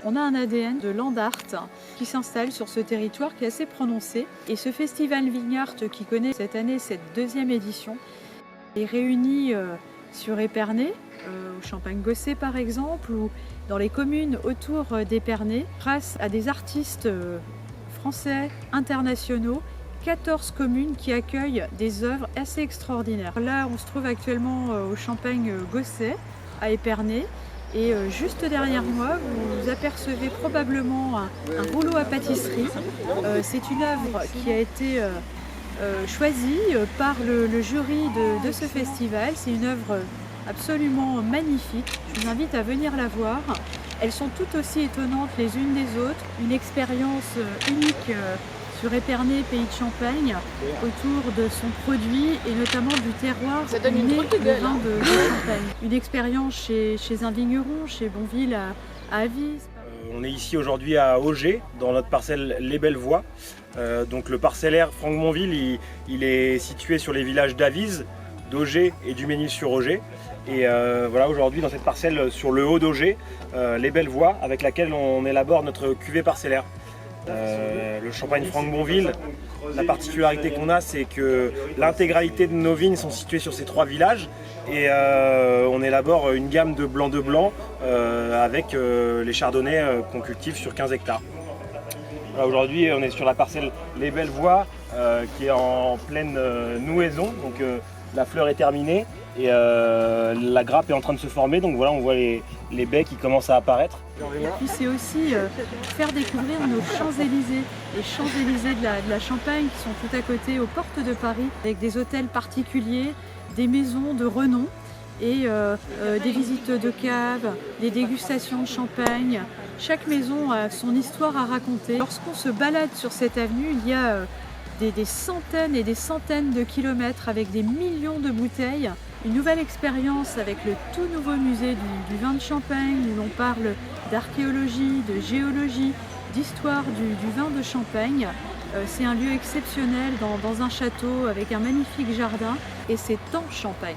On a un ADN de land art qui s'installe sur ce territoire qui est assez prononcé. Et ce festival Vignart qui connaît cette année cette 2e édition est réuni sur Épernay, au Champagne-Gosset par exemple, ou dans les communes autour d'Épernay, grâce à des artistes français, internationaux, 14 communes qui accueillent des œuvres assez extraordinaires. Là, on se trouve actuellement au Champagne-Gosset, à Épernay, et juste derrière moi, vous apercevez probablement un rouleau à pâtisserie. C'est une œuvre qui a été choisie par le jury de ce festival. C'est une œuvre absolument magnifique. Je vous invite à venir la voir. Elles sont toutes aussi étonnantes les unes des autres. Une expérience unique sur Épernay, pays de Champagne, autour de son produit et notamment du terroir né le vin de Champagne. Une expérience chez un vigneron, chez Bonville à Avise. On est ici aujourd'hui à Augers, dans notre parcelle Les Belles Voies. Donc le parcellaire Franc-Monville, il est situé sur les villages d'Avise, d'Augers et du Mesnil-sur-Augers. Et voilà, aujourd'hui dans cette parcelle sur le haut d'Augers, Les Belles Voies, avec laquelle on élabore notre cuvée parcellaire. Le champagne Franc-Monville, la particularité qu'on a, c'est que l'intégralité de nos vignes sont situées sur ces 3 villages et on élabore une gamme de blanc avec les chardonnays qu'on cultive sur 15 hectares. Voilà, aujourd'hui on est sur la parcelle Les Belles Voies qui est en pleine nouaison, donc la fleur est terminée et la grappe est en train de se former, donc voilà, on voit les baies qui commencent à apparaître. Et puis c'est aussi faire découvrir nos Champs-Élysées, les Champs-Élysées de la Champagne qui sont tout à côté aux portes de Paris, avec des hôtels particuliers, des maisons de renom et des visites de caves, des dégustations de champagne. Chaque maison a son histoire à raconter. Lorsqu'on se balade sur cette avenue, il y a des centaines et des centaines de kilomètres avec des millions de bouteilles. Une nouvelle expérience avec le tout nouveau musée du vin de Champagne où l'on parle d'archéologie, de géologie, d'histoire du vin de Champagne. C'est un lieu exceptionnel dans un château avec un magnifique jardin et c'est en Champagne.